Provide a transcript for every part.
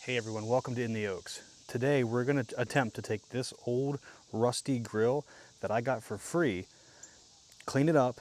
Hey everyone, welcome to In the Oaks. Today we're going to attempt to take this old rusty grill that I got for free, clean it up,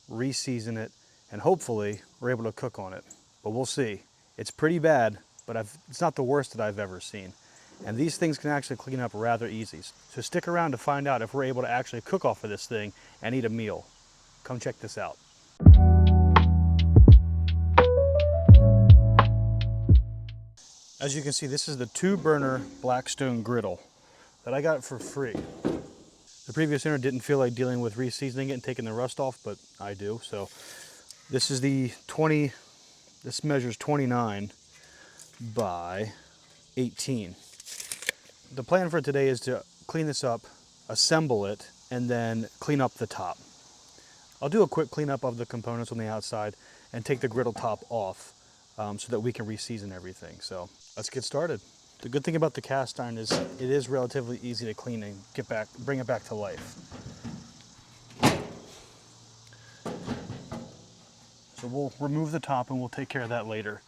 re-season it, and hopefully we're able to cook on it. But we'll see. It's pretty bad, but it's not the worst that I've ever seen. And these things can actually clean up rather easy. So stick around to find out if we're able to actually cook off of this thing and eat a meal. Come check this out. As you can see, this is the 2-burner Blackstone Griddle that I got for free. The previous owner didn't feel like dealing with re-seasoning it and taking the rust off, but I do. So this is the this measures 29 by 18. The plan for today is to clean this up, assemble it, and then clean up the top. I'll do a quick cleanup of the components on the outside and take the griddle top off so that we can re-season everything. So let's get started. The good thing about the cast iron is it is relatively easy to clean and bring it back to life. So we'll remove the top and we'll take care of that later.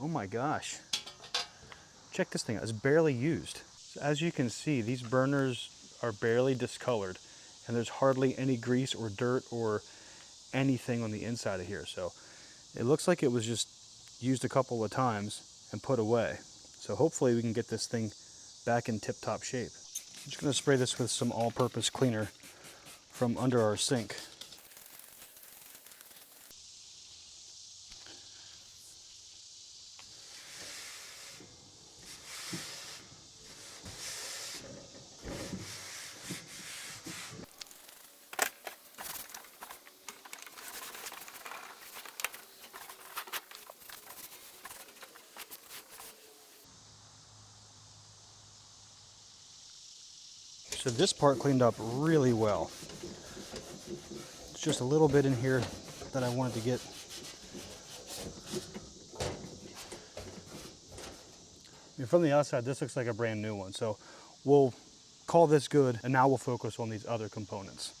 Oh my gosh. Check this thing out, it's barely used. So as you can see, these burners are barely discolored and there's hardly any grease or dirt or anything on the inside of here. So it looks like it was just used a couple of times and put away. So hopefully we can get this thing back in tip-top shape. I'm just gonna spray this with some all-purpose cleaner from under our sink. So this part cleaned up really well. It's just a little bit in here that I wanted to get. I mean, from the outside, this looks like a brand new one. So we'll call this good, and now we'll focus on these other components.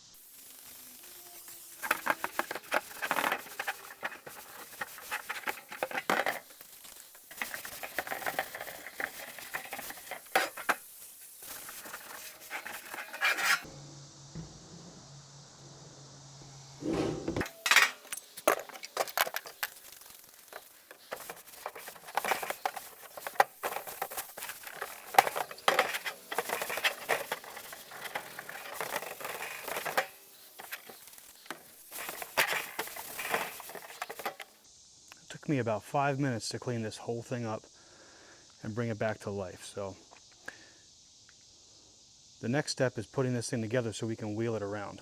Took me about 5 minutes to clean this whole thing up and bring it back to life. So the next step is putting this thing together so we can wheel it around.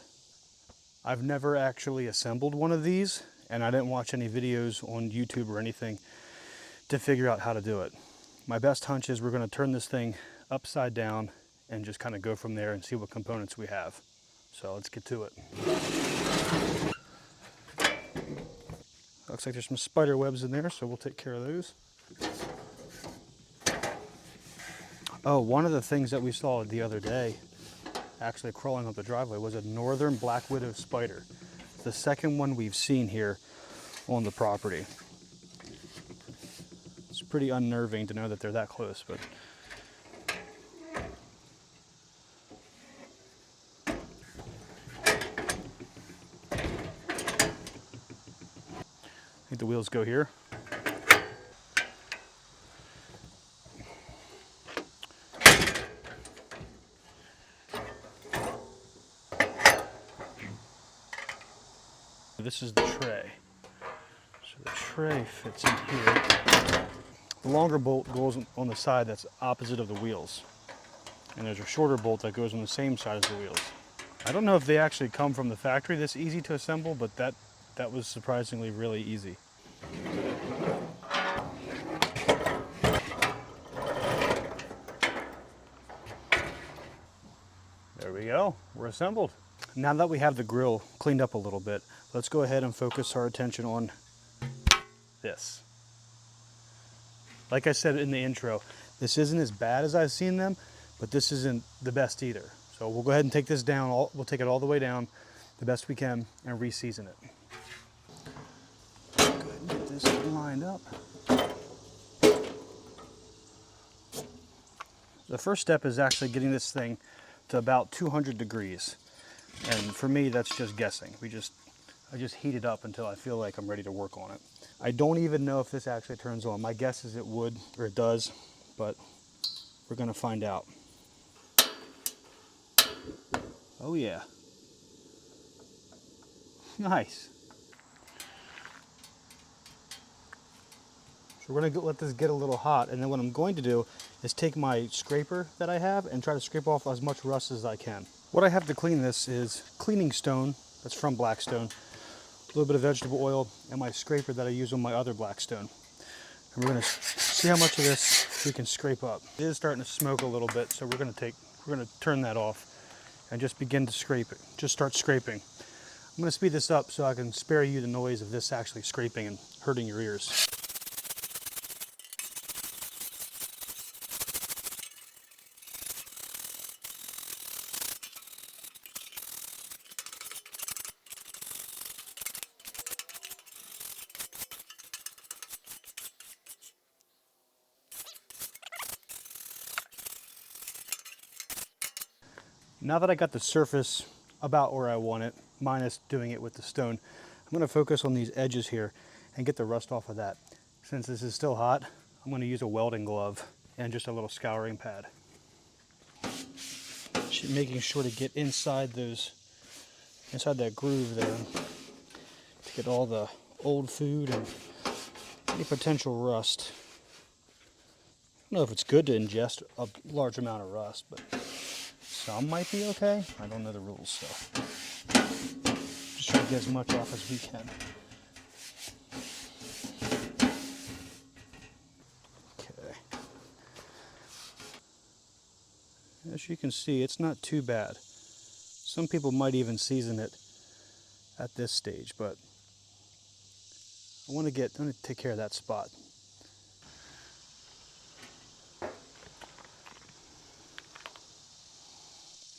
I've never actually assembled one of these, and I didn't watch any videos on YouTube or anything to figure out how to do it. My best hunch is we're going to turn this thing upside down and just kind of go from there and see what components we have. So let's get to it. Looks like there's some spider webs in there, so we'll take care of those. Oh, one of the things that we saw the other day, actually crawling up the driveway, was a northern black widow spider. The second one we've seen here on the property. It's pretty unnerving to know that they're that close, but I think the wheels go here. This is the tray. So the tray fits in here. The longer bolt goes on the side that's opposite of the wheels. And there's a shorter bolt that goes on the same side as the wheels. I don't know if they actually come from the factory this easy to assemble, but that was surprisingly really easy. There we go, we're assembled. Now that we have the grill cleaned up a little bit, let's go ahead and focus our attention on this. Like I said in the intro, this isn't as bad as I've seen them, but this isn't the best either. So we'll go ahead and take this down, we'll take it all the way down the best we can and re-season it. Go ahead and get this lined up. The first step is actually getting this thing to about 200 degrees. And for me, that's just guessing. I just heat it up until I feel like I'm ready to work on it. I don't even know if this actually turns on. My guess is it would, or it does, but we're gonna find out. Oh yeah. Nice. So we're gonna let this get a little hot, and then what I'm going to do is take my scraper that I have and try to scrape off as much rust as I can. What I have to clean this is cleaning stone, that's from Blackstone, a little bit of vegetable oil, and my scraper that I use on my other Blackstone. And we're gonna see how much of this we can scrape up. It is starting to smoke a little bit, so we're gonna turn that off and just begin to scrape it. Just start scraping. I'm gonna speed this up so I can spare you the noise of this actually scraping and hurting your ears. Now that I got the surface about where I want it, minus doing it with the stone, I'm going to focus on these edges here and get the rust off of that. Since this is still hot, I'm going to use a welding glove and just a little scouring pad. Making sure to get inside that groove there to get all the old food and any potential rust. I don't know if it's good to ingest a large amount of rust, but some might be okay. I don't know the rules, so just try to get as much off as we can. Okay. As you can see, it's not too bad. Some people might even season it at this stage, but I'm going to take care of that spot.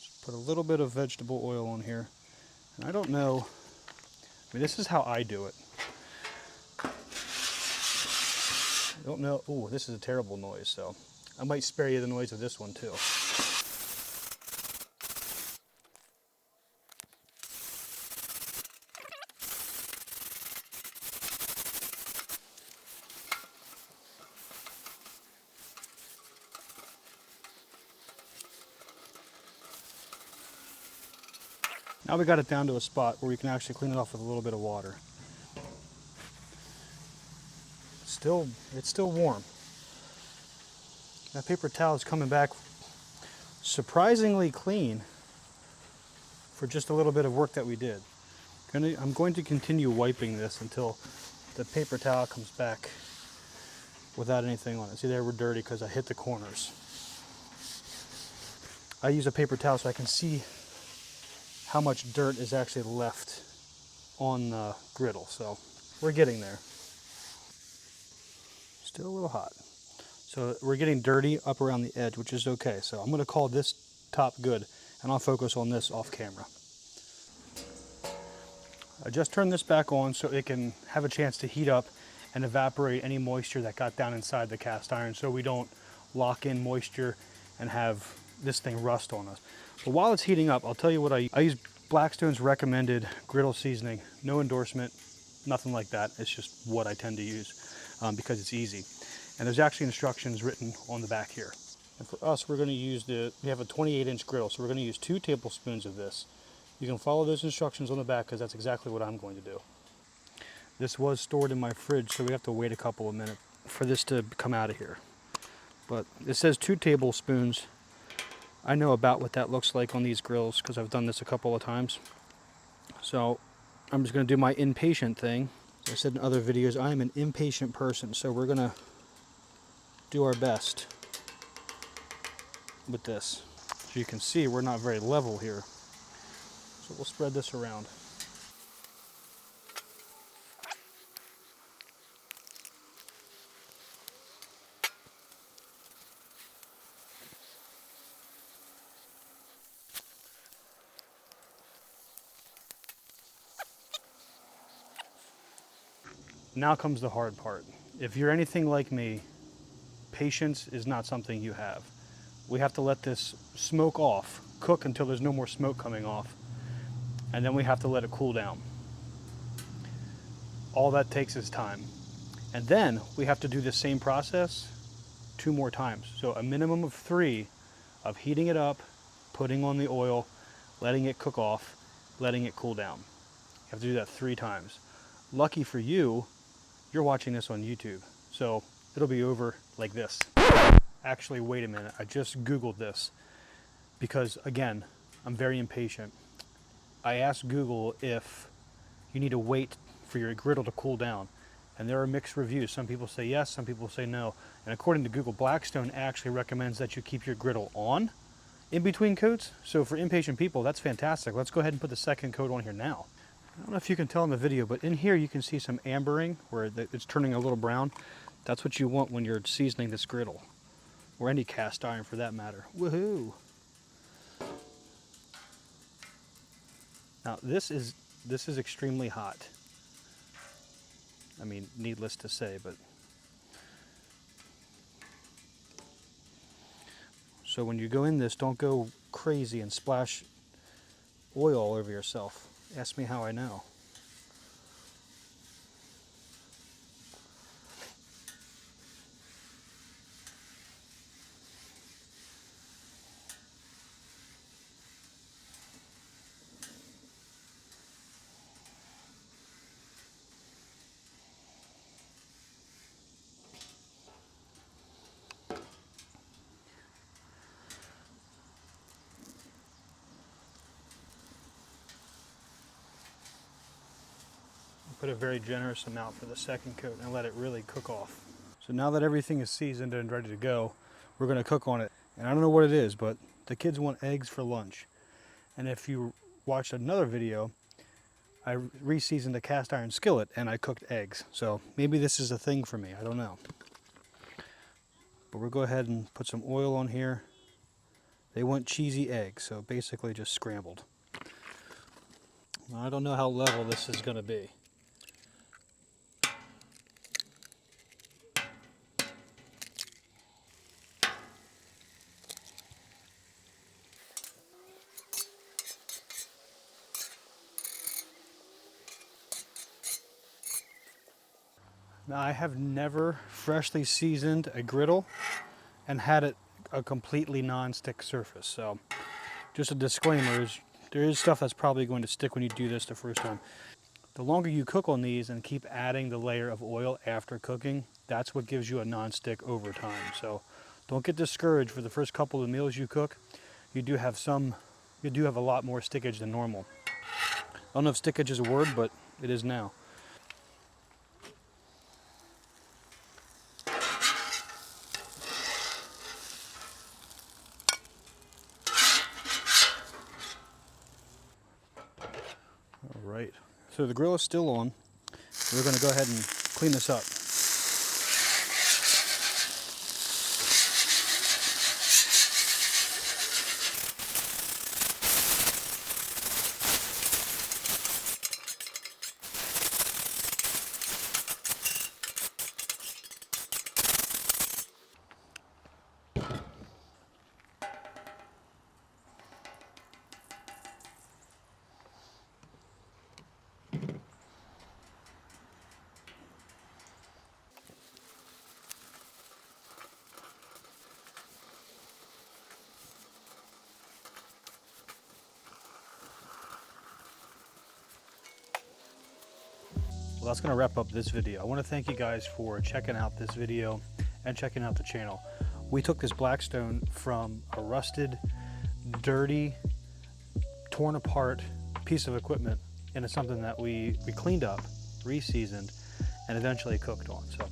Just put a little bit of vegetable oil on here. And I don't know, this is how I do it. I don't know, ooh, this is a terrible noise, so I might spare you the noise of this one too. Now we got it down to a spot where we can actually clean it off with a little bit of water. It's still warm. That paper towel is coming back surprisingly clean for just a little bit of work that we did. I'm going to continue wiping this until the paper towel comes back without anything on it. See, they were dirty because I hit the corners. I use a paper towel so I can see how much dirt is actually left on the griddle, so we're getting there. Still a little hot. So we're getting dirty up around the edge, which is okay. So I'm going to call this top good, and I'll focus on this off camera. I just turned this back on so it can have a chance to heat up and evaporate any moisture that got down inside the cast iron, so we don't lock in moisture and have this thing rust on us. But while it's heating up, I'll tell you what I use Blackstone's recommended griddle seasoning. No endorsement, nothing like that. It's just what I tend to use because it's easy. And there's actually instructions written on the back here. And for us, we're going to use we have a 28-inch griddle, so we're going to use 2 tablespoons of this. You can follow those instructions on the back because that's exactly what I'm going to do. This was stored in my fridge, so we have to wait a couple of minutes for this to come out of here. But it says 2 tablespoons. I know about what that looks like on these grills because I've done this a couple of times. So I'm just going to do my impatient thing. As I said in other videos, I am an impatient person, so we're going to do our best with this. As you can see, we're not very level here. So we'll spread this around. Now comes the hard part. If you're anything like me, patience is not something you have. we have to let this smoke off, cook until there's no more smoke coming off, and then we have to let it cool down. All that takes is time. And then we have to do the same process 2 more times. So a minimum of 3 of heating it up, putting on the oil, letting it cook off, letting it cool down. You have to do that 3 times. Lucky for you, you're watching this on YouTube, so it'll be over like this. Actually, wait a minute, I just Googled this because, again, I'm very impatient. I asked Google if you need to wait for your griddle to cool down, and there are mixed reviews. Some people say yes, some people say no. And according to Google, Blackstone actually recommends that you keep your griddle on in between coats. So for impatient people, that's fantastic. Let's go ahead and put the second coat on here now. I don't know if you can tell in the video, but in here you can see some ambering where it's turning a little brown. That's what you want when you're seasoning this griddle, or any cast iron for that matter. Woohoo! Now this is extremely hot. I mean, needless to say, but so when you go in this, don't go crazy and splash oil all over yourself. Ask me how I know. Put a very generous amount for the second coat and let it really cook off. So now that everything is seasoned and ready to go, we're going to cook on it. And I don't know what it is, but the kids want eggs for lunch. And if you watched another video, I re-seasoned a cast iron skillet and I cooked eggs. So maybe this is a thing for me, I don't know. But we'll go ahead and put some oil on here. They want cheesy eggs, so basically just scrambled. I don't know how level this is going to be. Now, I have never freshly seasoned a griddle and had it a completely non-stick surface. So just a disclaimer is there is stuff that's probably going to stick when you do this the first time. The longer you cook on these and keep adding the layer of oil after cooking, that's what gives you a non-stick over time. So don't get discouraged for the first couple of meals you cook. You do have a lot more stickage than normal. I don't know if stickage is a word, but it is now. All right, so the grill is still on. We're going to go ahead and clean this up. Well, that's going to wrap up this video. I want to thank you guys for checking out this video and checking out the channel. We took this Blackstone from a rusted, dirty, torn apart piece of equipment into something that we cleaned up, re-seasoned, and eventually cooked on. So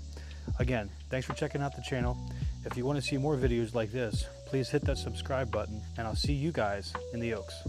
again, thanks for checking out the channel. If you want to see more videos like this, please hit that subscribe button, and I'll see you guys in the Oaks.